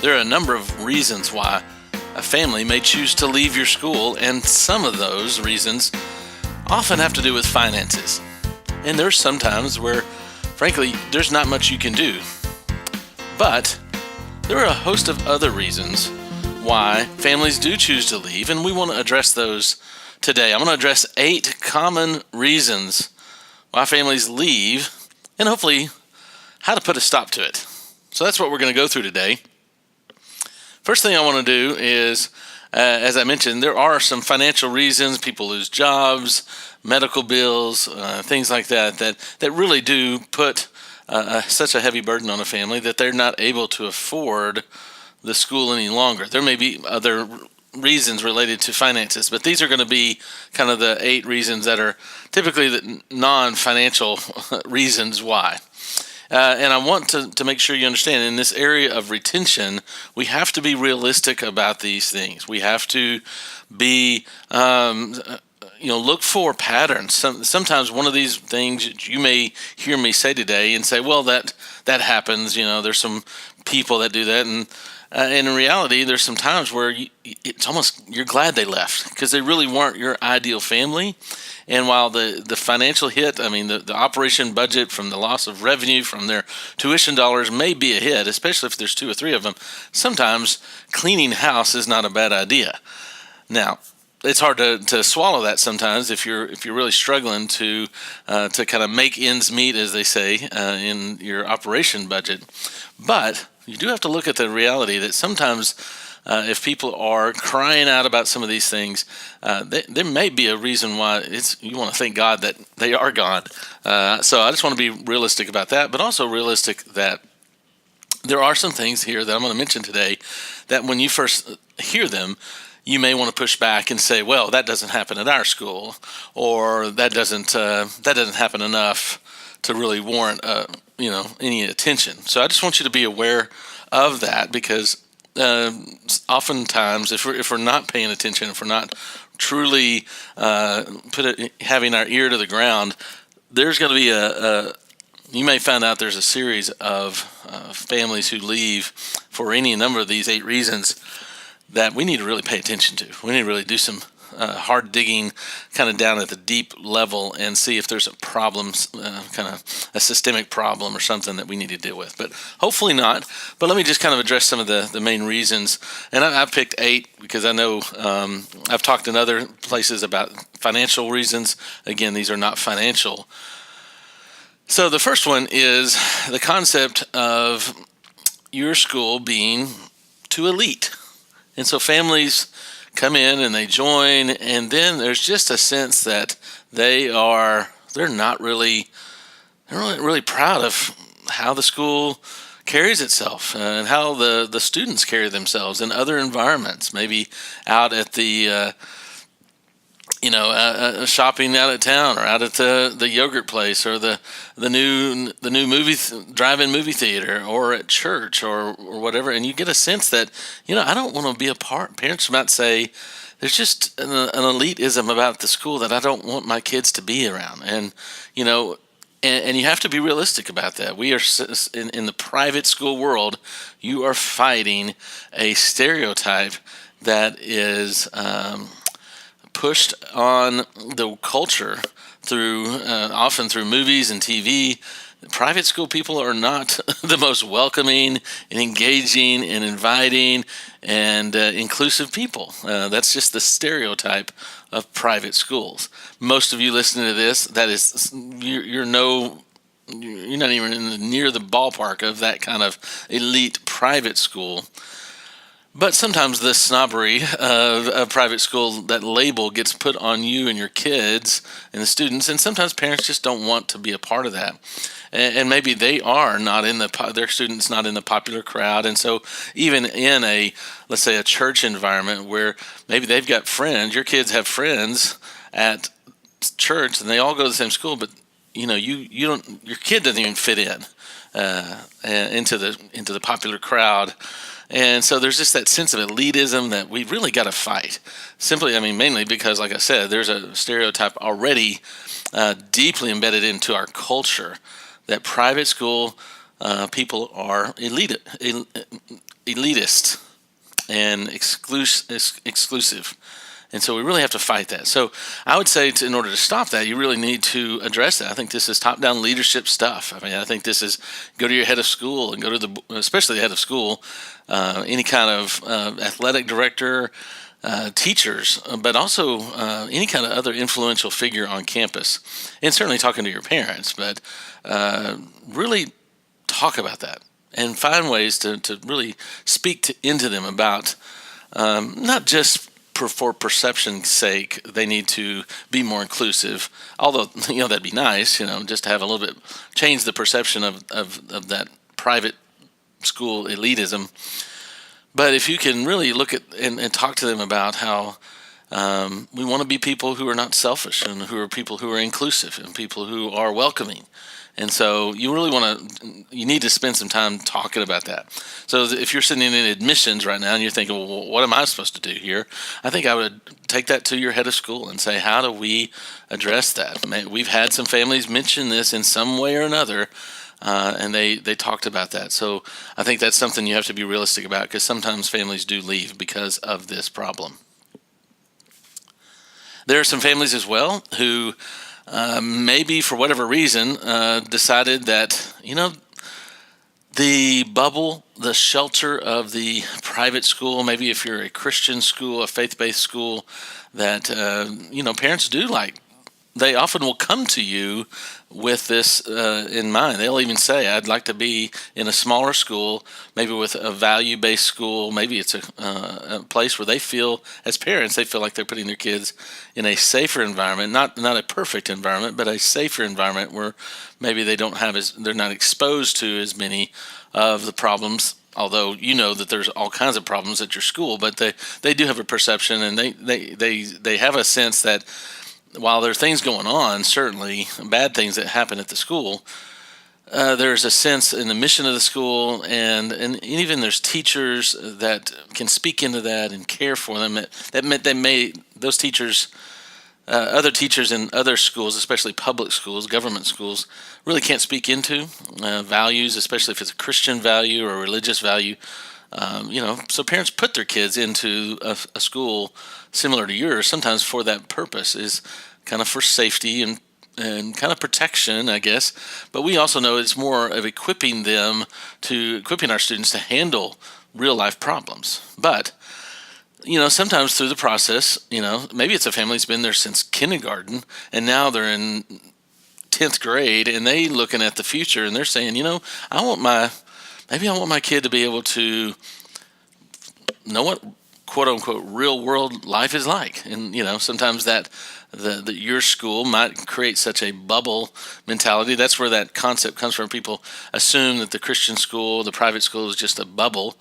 There are a number of reasons why a family may choose to leave your school, and some of those reasons often have to do with finances. And there's some times where, frankly, there's not much you can do. But there are a host of other reasons why families do choose to leave, and we want to address those today. I'm going to address 8 common reasons why families leave, and hopefully how to put a stop to it. So that's what we're going to go through today. First thing I want to do is, as I mentioned, there are some financial reasons. People lose jobs, medical bills, things like that really do put such a heavy burden on a family that they're not able to afford the school any longer. There may be other reasons related to finances, but these are going to be kind of the 8 reasons that are typically the non-financial reasons why. And I want to make sure you understand, in this area of retention, we have to be realistic about these things. We have to be, look for patterns. Sometimes one of these things you may hear me say today and say, well, that happens. There's some people that do that. And in reality, there's some times where it's almost you're glad they left because they really weren't your ideal family. And while the financial hit, the operation budget from the loss of revenue from their tuition dollars may be a hit, especially if there's 2 or 3 of them, sometimes cleaning house is not a bad idea. Now, it's hard to swallow that sometimes if you're really struggling to kind of make ends meet, as they say, in your operation budget. But you do have to look at the reality that sometimes if people are crying out about some of these things, there may be a reason why you want to thank God that they are gone. So I just want to be realistic about that, but also realistic that there are some things here that I'm going to mention today that when you first hear them, you may want to push back and say, well, that doesn't happen at our school, or that doesn't happen enough to really warrant any attention. So I just want you to be aware of that, because oftentimes if we're not paying attention, if we're not truly having our ear to the ground, there's going to be you may find out there's a series of families who leave for any number of these 8 reasons that we need to really pay attention to. We need to really do some hard digging kind of down at the deep level and see if there's a problem, kind of a systemic problem or something that we need to deal with. But hopefully not. But let me just kind of address some of the main reasons. And I've picked 8 because I know I've talked in other places about financial reasons. Again, these are not financial. So the first one is the concept of your school being too elite. And so families come in and they join, and then there's just a sense that they're not really proud of how the school carries itself and how the students carry themselves in other environments, maybe out at the shopping out of town, or out at the yogurt place, or the new drive-in movie theater, or at church, or whatever. And you get a sense that, I don't want to be a part. Parents might say, there's just an elitism about the school that I don't want my kids to be around. And, and you have to be realistic about that. We are in the private school world, you are fighting a stereotype that is pushed on the culture often through movies and TV. Private school people are not the most welcoming and engaging and inviting and inclusive people. That's just the stereotype of private schools. Most of you listening to this, you're not even near the ballpark of that kind of elite private school. But sometimes the snobbery of a private school, that label gets put on you and your kids and the students, and sometimes parents just don't want to be a part of that. And maybe they are not their students not in the popular crowd, and so even in let's say a church environment where maybe they've got friends, your kids have friends at church, and they all go to the same school, but you don't, your kid doesn't even fit in into the popular crowd. And so there's just that sense of elitism that we really got to fight. Mainly because, like I said, there's a stereotype already deeply embedded into our culture that private school people are elite. elitist and exclusive. And so we really have to fight that. So I would say in order to stop that, you really need to address that. I think this is top-down leadership stuff. I mean, I think this is go to your head of school and go to especially the head of school, any kind of athletic director, teachers, but also any kind of other influential figure on campus. And certainly talking to your parents, but really talk about that and find ways to really speak into them about not just for perception's sake, they need to be more inclusive. Although, that'd be nice, just to have a little bit, change the perception of that private school elitism. But if you can really look at and talk to them about how we want to be people who are not selfish and who are people who are inclusive and people who are welcoming. And so you need to spend some time talking about that. So if you're sitting in admissions right now and you're thinking, well, what am I supposed to do here? I think I would take that to your head of school and say, how do we address that? We've had some families mention this in some way or another, and they talked about that. So I think that's something you have to be realistic about, because sometimes families do leave because of this problem. There are some families as well who maybe for whatever reason decided that, the bubble, the shelter of the private school, maybe if you're a Christian school, a faith-based school, that, parents do like. They often will come to you with this in mind. They'll even say, I'd like to be in a smaller school, maybe with a value-based school. Maybe it's a place where they feel, as parents, they feel like they're putting their kids in a safer environment, not a perfect environment, but a safer environment where maybe they're not exposed to as many of the problems. Although that there's all kinds of problems at your school, but they do have a perception, and they have a sense that while there are things going on, certainly bad things that happen at the school, there's a sense in the mission of the school, and even there's teachers that can speak into that and care for them. Those teachers, other teachers in other schools, especially public schools, government schools, really can't speak into values, especially if it's a Christian value or a religious value. So parents put their kids into a school similar to yours, sometimes for that purpose, is kind of for safety and kind of protection, I guess. But we also know it's more of equipping our students to handle real life problems. But, sometimes through the process, maybe it's a family that's been there since kindergarten, and now they're in 10th grade, and they looking at the future, and they're saying, I want my kid to be able to know what quote unquote real world life is like. And, sometimes that your school might create such a bubble mentality. That's where that concept comes from. People assume that the Christian school, the private school is just a bubble.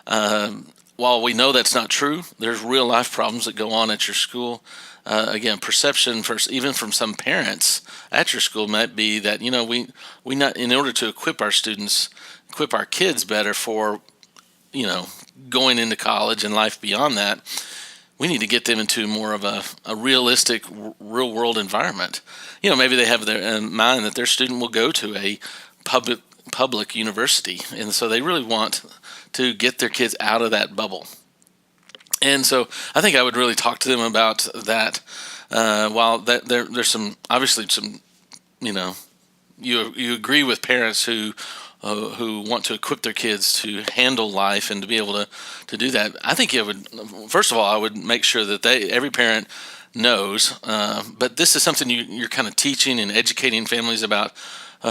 While we know that's not true, there's real life problems that go on at your school. Again, perception even from some parents at your school might be that, we not, in order to equip our kids better for, going into college and life beyond that, we need to get them into more of a realistic, real-world environment. Maybe they have in mind that their student will go to a public university, and so they really want to get their kids out of that bubble. And so I think I would really talk to them about that. While there's some you agree with parents who want to equip their kids to handle life and to be able to do that. I think first of all, I would make sure that every parent knows, but this is something you're kind of teaching and educating families about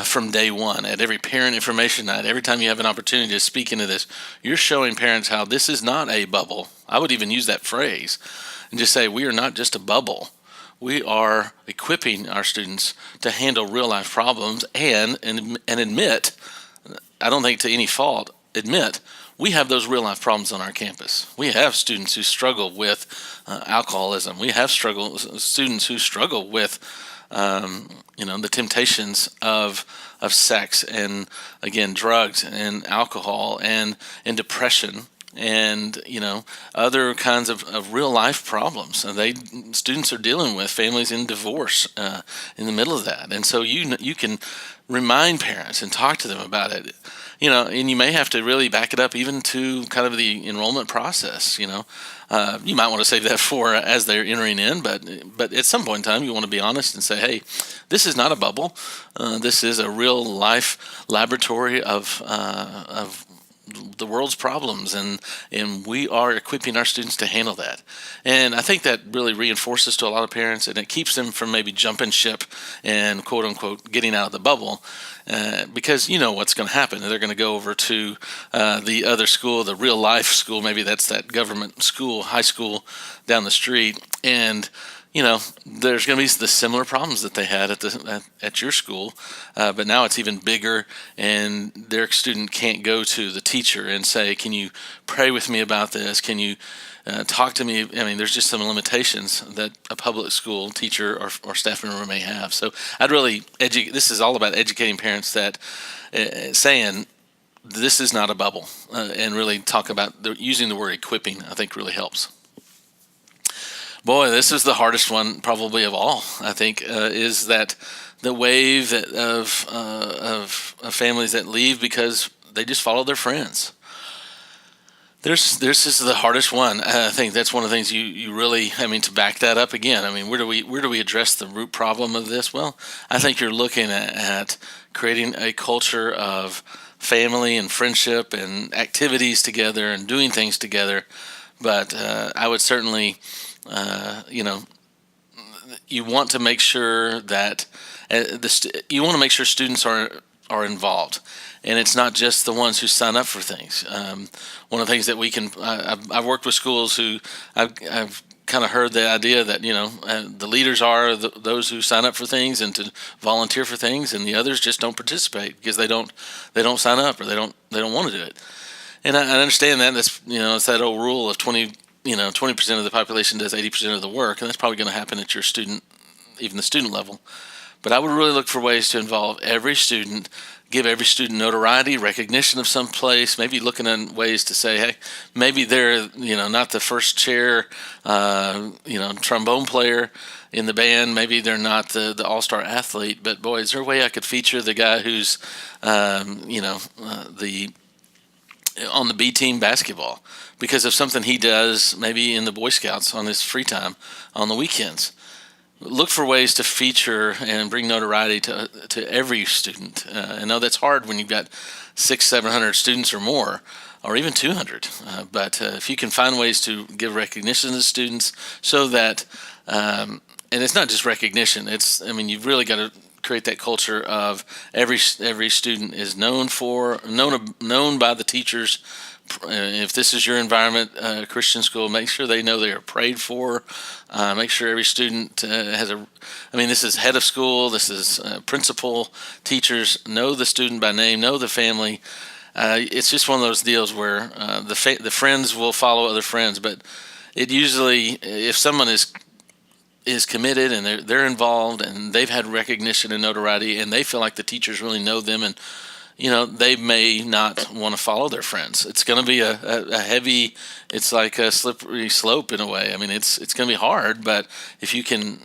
from day one. At every parent information night, every time you have an opportunity to speak into this, you're showing parents how this is not a bubble. I would even use that phrase and just say, we are not just a bubble. We are equipping our students to handle real life problems and admit, I don't think to any fault, admit we have those real life problems on our campus. We have students who struggle with alcoholism. We have students who struggle with the temptations of sex and, again, drugs and alcohol and depression. and other kinds of real life problems. And students are dealing with families in divorce in the middle of that, and so you can remind parents and talk to them about it. And you may have to really back it up even to kind of the enrollment process. You might want to save that for as they're entering in, but at some point in time, you want to be honest and say, hey, this is not a bubble. This is a real life laboratory of the world's problems, and we are equipping our students to handle that. And I think that really reinforces to a lot of parents, and it keeps them from maybe jumping ship and quote unquote getting out of the bubble, because what's going to happen. They're going to go over to the other school, the real life school. Maybe that's that government school, high school down the street, and there's going to be the similar problems that they had at your school, but now it's even bigger, and their student can't go to the teacher and say, can you pray with me about this? Can you talk to me? I mean, there's just some limitations that a public school teacher or staff member may have. So I'd really this is all about educating parents that saying this is not a bubble, and really talk about using the word equipping, I think really helps. Boy, this is the hardest one probably of all, I think, is that the wave of families that leave because they just follow their friends. This is the hardest one. I think that's one of the things you really, to back that up again, where do we address the root problem of this? Well, I think you're looking at creating a culture of family and friendship and activities together and doing things together. But I would certainly, you want to make sure that students are involved, and it's not just the ones who sign up for things. One of the things that I've worked with schools who I've kind of heard the idea that the leaders are those who sign up for things and to volunteer for things, and the others just don't participate because they don't sign up, or they don't want to do it. And I understand that. That's it's that old rule of 20% of the population does 80% of the work, and that's probably going to happen at your student, even the student level. But I would really look for ways to involve every student, give every student notoriety, recognition of some place, maybe looking at ways to say, hey, maybe they're, not the first chair, trombone player in the band. Maybe they're not the all-star athlete, but boy, is there a way I could feature the guy who's, on the B team basketball because of something he does maybe in the Boy Scouts on his free time on the weekends. Look for ways to feature and bring notoriety to every student. I know that's hard when you've got 600-700 students or more, or even 200. But if you can find ways to give recognition to students, so that, and it's not just recognition. You've really got to create that culture of every student is known by the teachers. If this is your environment, Christian school, make sure they know they are prayed for. Make sure every student has this is head of school, this is principal, teachers know the student by name, know the family. It's just one of those deals where the friends will follow other friends, but it usually, if someone is committed and they're involved and they've had recognition and notoriety and they feel like the teachers really know them, and they may not want to follow their friends. It's going to be a heavy, it's like a slippery slope in a way. It's going to be hard, but if you can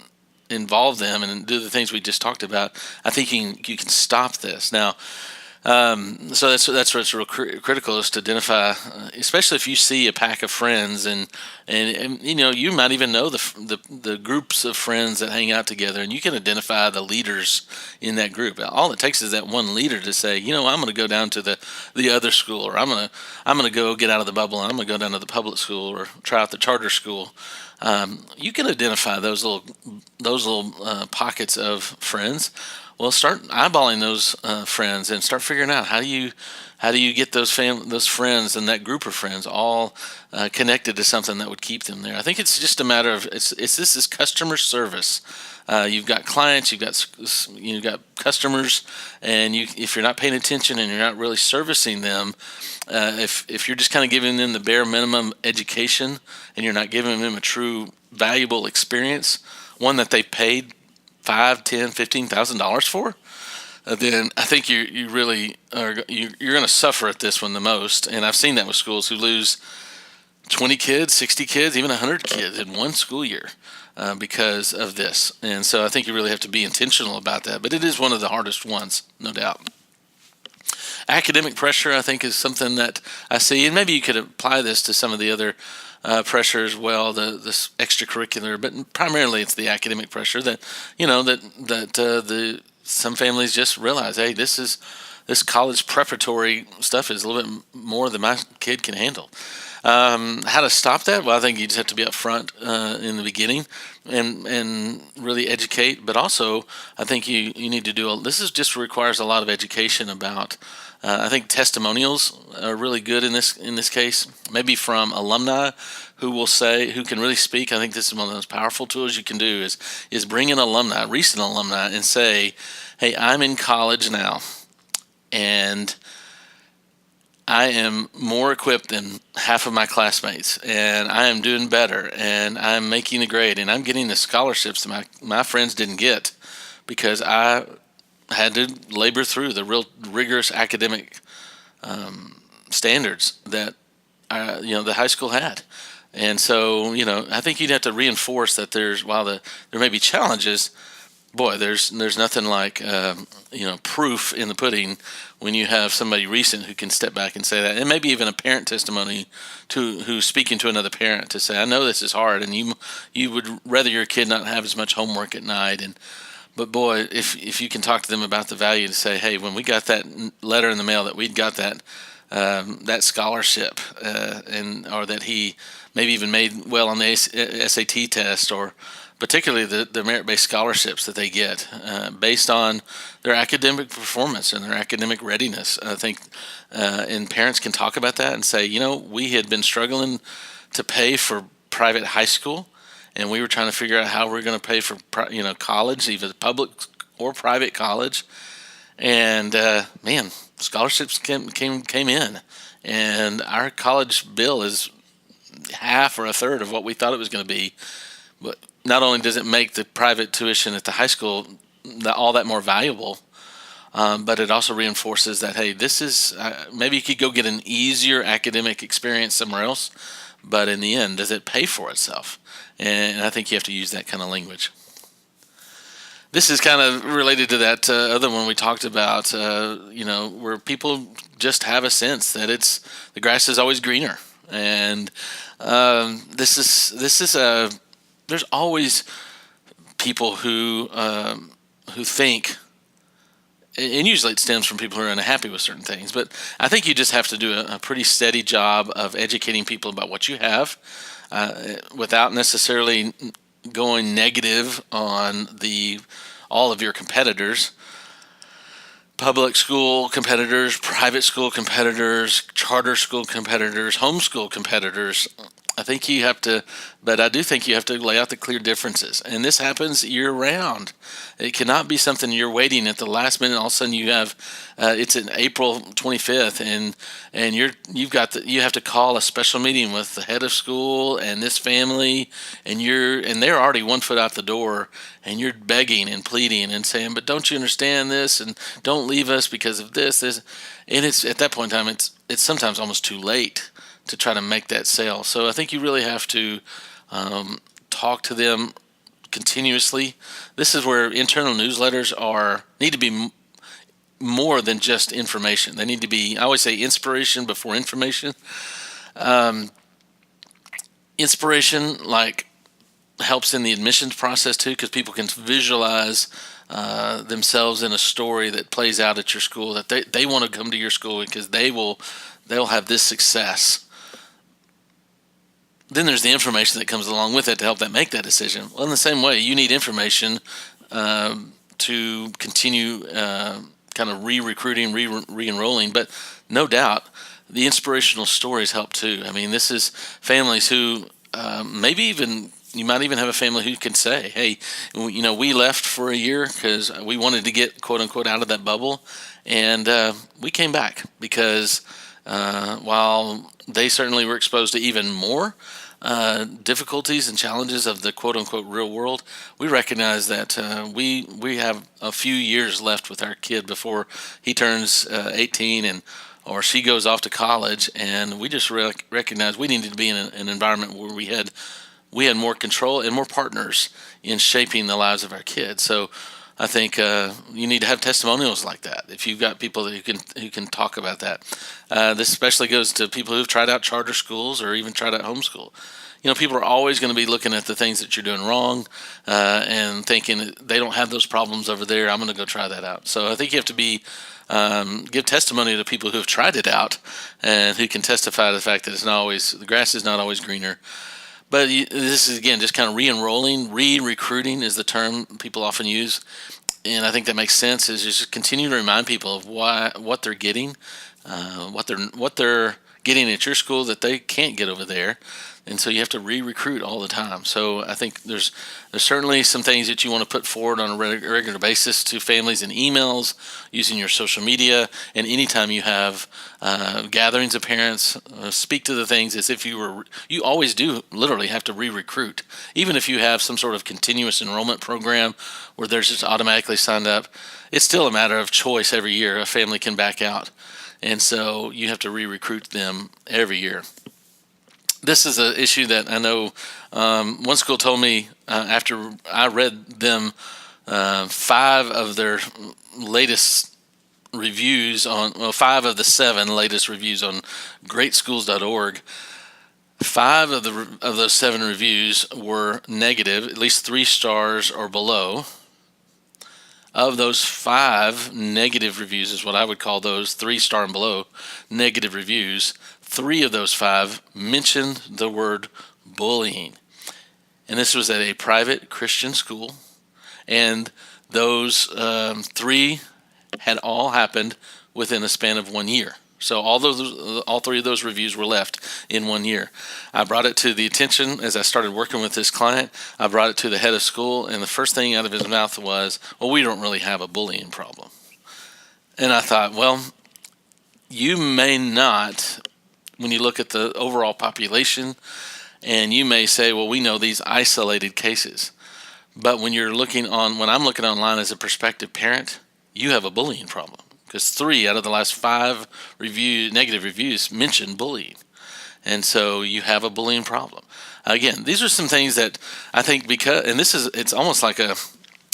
involve them and do the things we just talked about, I think you can stop this. Now, so that's what's real critical, is to identify, especially if you see a pack of friends, and you might even know the groups of friends that hang out together, and you can identify the leaders in that group. All it takes is that one leader to say, I'm going to go down to the other school, or I'm going to go get out of the bubble, and I'm going to go down to the public school or try out the charter school. You can identify those little pockets of friends. Well, start eyeballing those friends and start figuring out how do you get those friends and that group of friends all connected to something that would keep them there. I think it's just a matter of this is customer service. You've got clients, you've got customers, and if you're not paying attention and you're not really servicing them, if you're just kind of giving them the bare minimum education and you're not giving them a true valuable experience, one that they paid $5,000, $10,000, $15,000 for, then I think you really are you're going to suffer at this one the most. And I've seen that with schools who lose 20 kids, 60 kids, even 100 kids in one school year because of this. And so I think you really have to be intentional about that. But it is one of the hardest ones, no doubt. Academic pressure, I think, is something that I see, and maybe you could apply this to some of the other pressure as well, this extracurricular, but primarily it's the academic pressure that the some families just realize, hey, this college preparatory stuff is a little bit more than my kid can handle. How to stop that? Well, I think you just have to be upfront in the beginning and really educate. But also, I think you need to do this is just requires a lot of education about. I think testimonials are really good in this case. Maybe from alumni who can really speak. I think this is one of the most powerful tools you can do is bring in alumni, recent alumni, and say, hey, I'm in college now, and I am more equipped than half of my classmates, and I am doing better, and I'm making the grade, and I'm getting the scholarships that my friends didn't get because I had to labor through the real rigorous academic standards that the high school had. And so I think you'd have to reinforce that while there may be challenges, boy, there's nothing like proof in the pudding when you have somebody recent who can step back and say that, and maybe even a parent testimony who's speaking to another parent to say, I know this is hard, and you would rather your kid not have as much homework at night, but boy, if you can talk to them about the value to say, hey, when we got that letter in the mail that we'd got that scholarship, or that he maybe even made well on the SAT test, or particularly the merit-based scholarships that they get based on their academic performance and their academic readiness. I think, and parents can talk about that and say, we had been struggling to pay for private high school, and we were trying to figure out how we're going to pay for college, either public or private college. And man, scholarships came in, and our college bill is half or a third of what we thought it was going to be. But not only does it make the private tuition at the high school all that more valuable, but it also reinforces that, hey, this is maybe you could go get an easier academic experience somewhere else, but in the end, does it pay for itself? And I think you have to use that kind of language. This is kind of related to that other one we talked about, where people just have a sense that the grass is always greener, and there's always people who think, and usually it stems from people who are unhappy with certain things, but I think you just have to do a pretty steady job of educating people about what you have without necessarily going negative on all of your competitors. Public school competitors, private school competitors, charter school competitors, homeschool competitors. I do think you have to lay out the clear differences. And this happens year round. It cannot be something you're waiting at the last minute. All of a sudden you have, it's in April 25th and you have to call a special meeting with the head of school and this family, and they're already 1 foot out the door, and you're begging and pleading and saying, but don't you understand this? And don't leave us because of this. And it's at that point in time, it's sometimes almost too late to try to make that sale. So I think you really have to talk to them continuously. This is where internal newsletters need to be more than just information. They need to be, I always say, inspiration before information. Inspiration helps in the admissions process too, because people can visualize themselves in a story that plays out at your school, that they want to come to your school because they'll have this success. Then there's the information that comes along with it to help them make that decision. Well, in the same way, you need information to continue kind of re-recruiting, re-enrolling. But no doubt, the inspirational stories help too. I mean, this is families who maybe even, you might even have a family who can say, hey, we left for a year because we wanted to get, quote unquote, out of that bubble. And we came back because While they certainly were exposed to even more difficulties and challenges of the quote unquote real world, we recognize that we have a few years left with our kid before he turns 18 and or she goes off to college, and we just recognize we needed to be in an environment where we had more control and more partners in shaping the lives of our kids. So I think you need to have testimonials like that. If you've got people that who can talk about that, this especially goes to people who've tried out charter schools or even tried out homeschool. People are always going to be looking at the things that you're doing wrong and thinking they don't have those problems over there. I'm going to go try that out. So I think you have to give testimony to people who have tried it out and who can testify to the fact that the grass is not always greener. But this is, again, just kind of re-enrolling, re-recruiting is the term people often use. And I think that makes sense, is just continue to remind people of what they're getting, what they're getting at your school that they can't get over there. And so you have to re-recruit all the time. So I think there's certainly some things that you want to put forward on a regular basis to families in emails, using your social media, and anytime you have gatherings of parents, speak to the things as if you always do literally have to re-recruit. Even if you have some sort of continuous enrollment program where they're just automatically signed up, it's still a matter of choice every year. A family can back out. And so you have to re-recruit them every year. This is an issue that I know one school told me after I read them 5 of their latest reviews on, 5 of the 7 latest reviews on greatschools.org. 5 of those 7 reviews were negative, at least 3 stars or below. Of those 5 negative reviews, is what I would call those 3-star and below negative reviews, 3 of those 5 mentioned the word bullying. And this was at a private Christian school. And those 3 had all happened within a span of 1 year. So all 3 of those reviews were left in 1 year. I brought it to the attention as I started working with this client. I brought it to the head of school, and the first thing out of his mouth was, well, we don't really have a bullying problem. And I thought, well, you may not, when you look at the overall population, and you may say, well, we know these isolated cases. But when I'm looking online as a prospective parent, you have a bullying problem. Because 3 out of the last 5 negative reviews mention bullying. And so you have a bullying problem. Again, these are some things that I think it's almost like you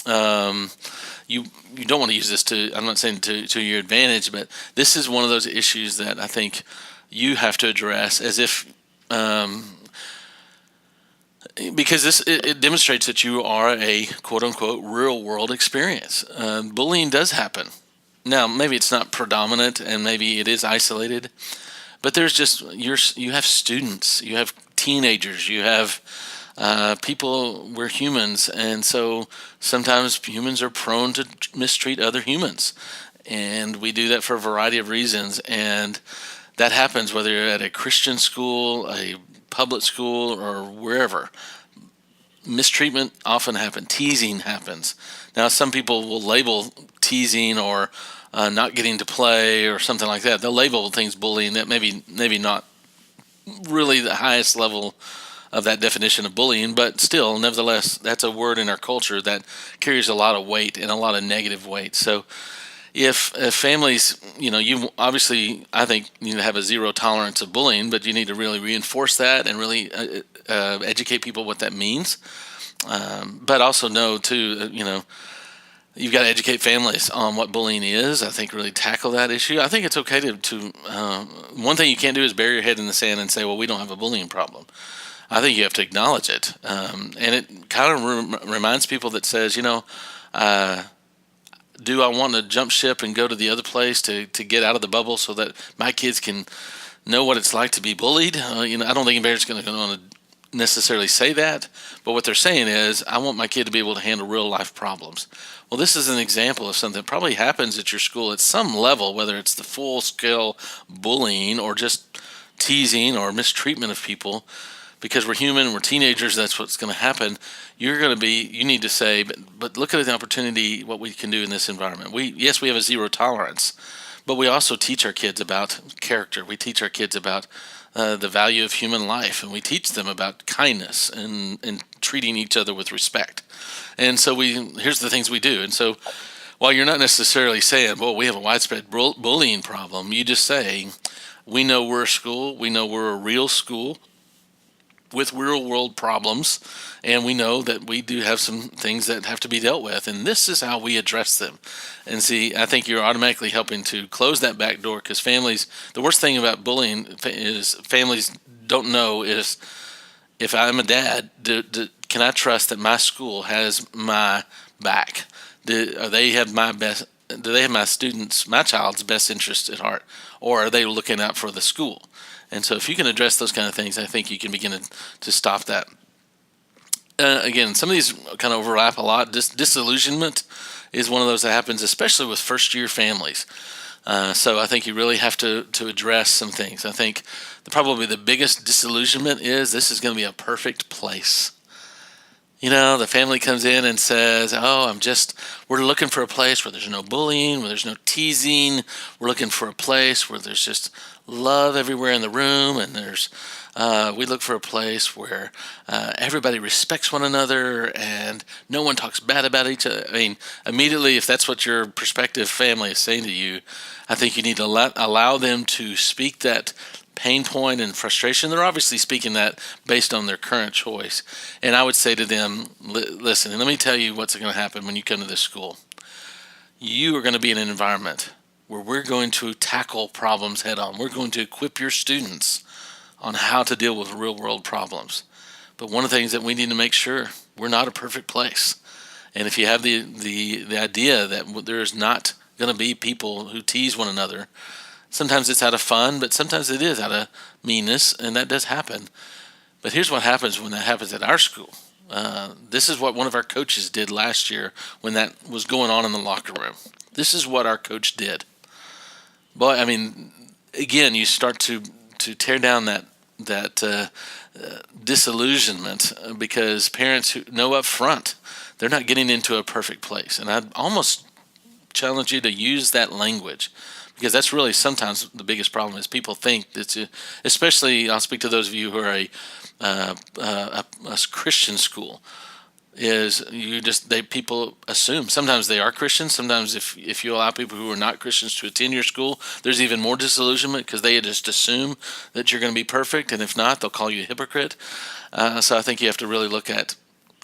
don't want to use this I'm not saying to your advantage, but this is one of those issues that I think you have to address as if, because it demonstrates that you are a quote unquote real world experience. Bullying does happen. Now, maybe it's not predominant and maybe it is isolated, but there's just, you have students, you have teenagers, you have people, we're humans. And so sometimes humans are prone to mistreat other humans. And we do that for a variety of reasons. And that happens whether you're at a Christian school, a public school, or wherever. Mistreatment often happens. Teasing happens. Now, some people will label teasing or not getting to play or something like that. They'll label things bullying that maybe not really the highest level of that definition of bullying, but still, nevertheless, that's a word in our culture that carries a lot of weight and a lot of negative weight. So if families, you obviously, I think, you need to have a zero tolerance of bullying, but you need to really reinforce that and really educate people what that means. But also know, too, you've got to educate families on what bullying is. I think really tackle that issue. I think it's okay to one thing you can't do is bury your head in the sand and say, well, we don't have a bullying problem. I think you have to acknowledge it. And it kind of reminds people that says, do I want to jump ship and go to the other place to get out of the bubble so that my kids can know what it's like to be bullied? I don't think anybody's going to want to necessarily say that, but what they're saying is, I want my kid to be able to handle real life problems. Well, this is an example of something that probably happens at your school at some level, whether it's the full scale bullying or just teasing or mistreatment of people. Because we're human, we're teenagers, that's what's going to happen. You need to say, but look at the opportunity, what we can do in this environment. Yes, we have a zero tolerance, But we also teach our kids about character. We teach our kids about the value of human life, and we teach them about kindness and treating each other with respect. And so here's the things we do. And so while you're not necessarily saying, well, we have a widespread bullying problem, you just say, we know we're a school, we know we're a real school with real world problems, and we know that we do have some things that have to be dealt with, and this is how we address them. And see, I think you're automatically helping to close that back door, because families, the worst thing about bullying is families don't know is, if I'm a dad, can I trust that my school has my back? Do they have my students, my child's best interest at heart, or are they looking out for the school? And so if you can address those kind of things, I think you can begin to stop that. Again, some of these kind of overlap a lot. Disillusionment is one of those that happens, especially with first-year families. So I think you really have to address some things. I think probably the biggest disillusionment is this is going to be a perfect place. The family comes in and says, we're looking for a place where there's no bullying, where there's no teasing. We're looking for a place where there's just love everywhere in the room, and we look for a place where everybody respects one another and no one talks bad about each other. I mean, immediately, if that's what your prospective family is saying to you, I think you need to allow them to speak that pain point and frustration. They're obviously speaking that based on their current choice. And I would say to them, listen, and let me tell you what's going to happen when you come to this school. You are going to be in an environment where we're going to tackle problems head on. We're going to equip your students on how to deal with real world problems. But one of the things that we need to make sure, we're not a perfect place. And if you have the idea that there's not going to be people who tease one another, sometimes it's out of fun, but sometimes it is out of meanness, and that does happen. But here's what happens when that happens at our school. This is what one of our coaches did last year when that was going on in the locker room. This is what our coach did. Boy, I mean, again, you start to tear down that disillusionment, because parents who know up front they're not getting into a perfect place. And I'd almost challenge you to use that language, because that's really sometimes the biggest problem is people think that, especially I'll speak to those of you who are a Christian school, is people assume sometimes they are Christians. Sometimes if you allow people who are not Christians to attend your school, there's even more disillusionment because they just assume that you're going to be perfect, and if not, they'll call you a hypocrite. So I think you have to really look at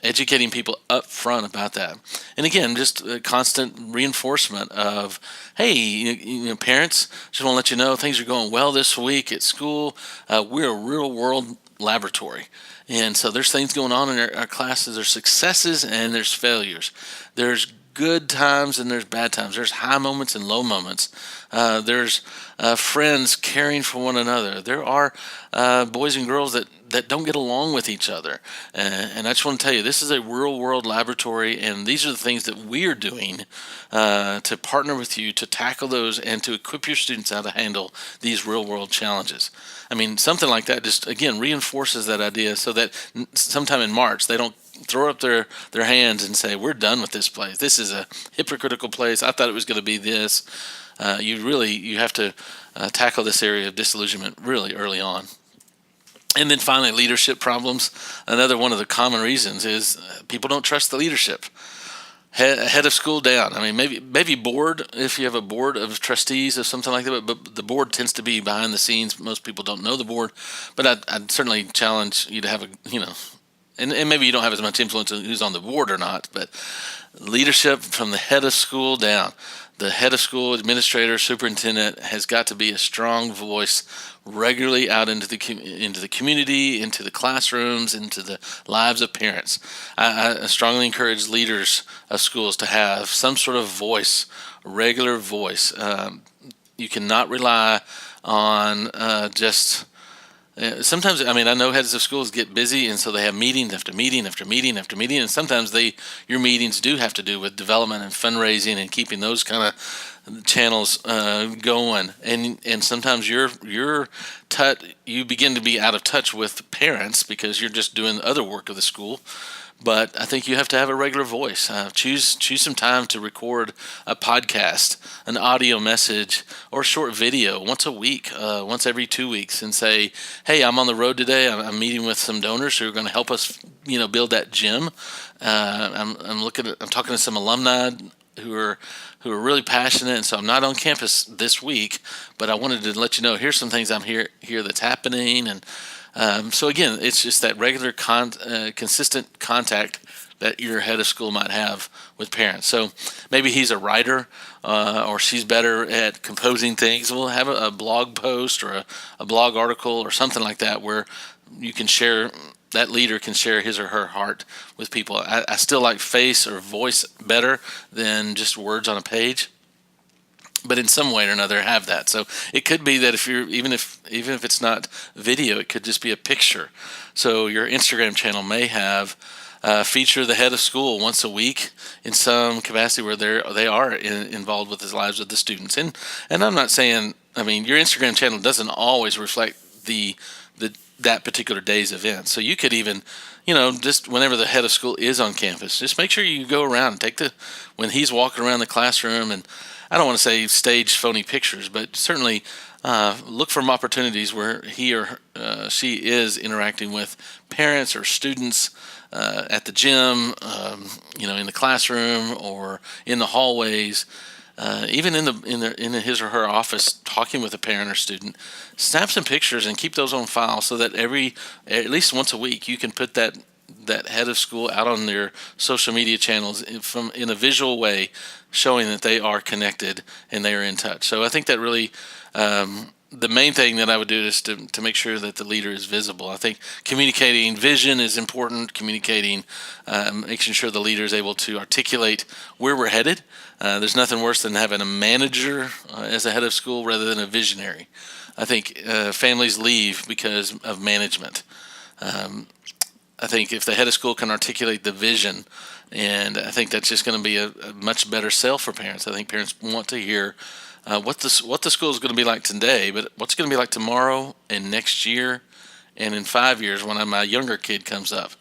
educating people up front about that. And again, just a constant reinforcement of, hey, parents, just want to let you know things are going well this week at school. We're a real world laboratory. And so there's things going on in our classes. There's successes and there's failures. There's good times and there's bad times. There's high moments and low moments. There's friends caring for one another. There are boys and girls that don't get along with each other. And I just want to tell you, this is a real world laboratory, and these are the things that we are doing to partner with you to tackle those and to equip your students how to handle these real world challenges. I mean, something like that just, again, reinforces that idea so that sometime in March they don't throw up their hands and say, we're done with this place. This is a hypocritical place. I thought it was going to be this. You have to tackle this area of disillusionment really early on. And then finally, leadership problems. Another one of the common reasons is people don't trust the leadership. Head of school down. I mean, maybe board, if you have a board of trustees or something like that, but the board tends to be behind the scenes. Most people don't know the board, but I'd certainly challenge you to have and maybe you don't have as much influence on who's on the board or not, but leadership from the head of school down. The head of school, administrator, superintendent has got to be a strong voice regularly out into the community, into the classrooms, into the lives of parents. I strongly encourage leaders of schools to have some sort of voice, regular voice. You cannot rely on just... Sometimes, I mean, I know heads of schools get busy, and so they have meetings after meeting after meeting after meeting, and sometimes your meetings do have to do with development and fundraising and keeping those kind channels going, and sometimes you begin to be out of touch with parents because you're just doing other work of the school. But I think you have to have a regular voice. Choose some time to record a podcast, an audio message, or a short video once a week, once every 2 weeks, and say, "Hey, I'm on the road today. I'm meeting with some donors who are going to help us, build that gym. I'm talking to some alumni who are really passionate, and so I'm not on campus this week, but I wanted to let you know here's some things I'm here that's happening." And so again, it's just that regular consistent contact that your head of school might have with parents. So maybe he's a writer or she's better at composing things. We'll have a blog post or a blog article or something like that where you can share, that leader can share his or her heart with people. I still like face or voice better than just words on a page, but in some way or another have that. So it could be that if you're even if it's not video, it could just be a picture. So your Instagram channel may have feature the head of school once a week in some capacity where they are involved with the lives of the students. And I'm not saying, your Instagram channel doesn't always reflect that particular day's event. So you could even, just whenever the head of school is on campus, just make sure you go around and when he's walking around the classroom, and I don't want to say stage phony pictures, but certainly look for opportunities where he or she is interacting with parents or students at the gym, in the classroom or in the hallways, even in his or her office, talking with a parent or student. Snap some pictures and keep those on file so that at least once a week you can put that head of school out on their social media channels in a visual way, showing that they are connected and they are in touch. So I think that really the main thing that I would do is to make sure that the leader is visible. I think communicating vision is important, making sure the leader is able to articulate where we're headed. There's nothing worse than having a manager as a head of school rather than a visionary. I think families leave because of management. I think if the head of school can articulate the vision, and I think that's just going to be a much better sell for parents. I think parents want to hear what the school is going to be like today, but what's going to be like tomorrow and next year and in 5 years when my younger kid comes up.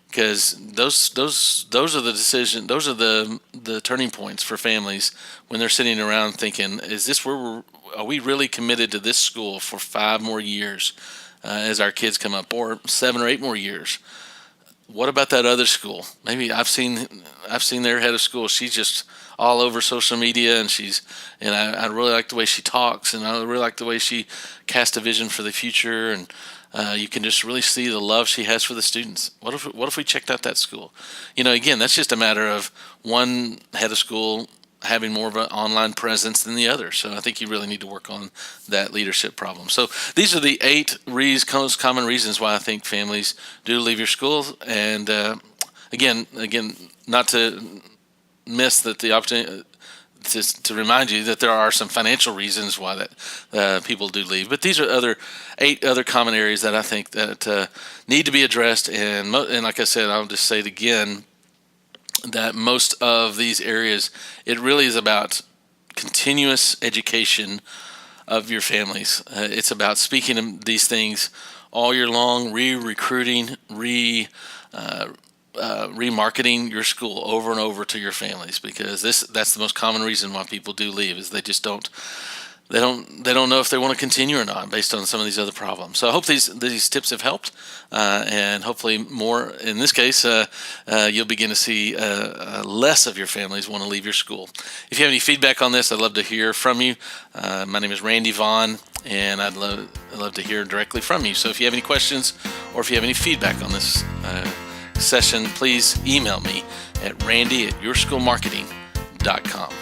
Because those are the decision, those are the turning points for families when they're sitting around thinking, is this are we really committed to this school for 5 more years as our kids come up, or 7 or 8 more years? What about that other school? Maybe I've seen their head of school. She's just all over social media, and I really like the way she talks, and I really like the way she casts a vision for the future, and you can just really see the love she has for the students. What if we checked out that school? Again, that's just a matter of one head of school having more of an online presence than the other. So I think you really need to work on that leadership problem. So these are the 8 most common reasons why I think families do leave your school. And again, not to miss that the opportunity to remind you that there are some financial reasons why that people do leave. But these are 8 other common areas that I think that need to be addressed. And like I said, I'll just say it again, that most of these areas, it really is about continuous education of your families. It's about speaking of these things all year long, re-recruiting, remarketing your school over and over to your families, because that's the most common reason why people do leave, is they just don't know if they want to continue or not based on some of these other problems. So I hope these tips have helped, and hopefully more in this case you'll begin to see less of your families want to leave your school. If you have any feedback on this, I'd love to hear from you. My name is Randy Vaughn, and I'd love to hear directly from you. So if you have any questions or if you have any feedback on this session, please email me at randy@yourschoolmarketing.com.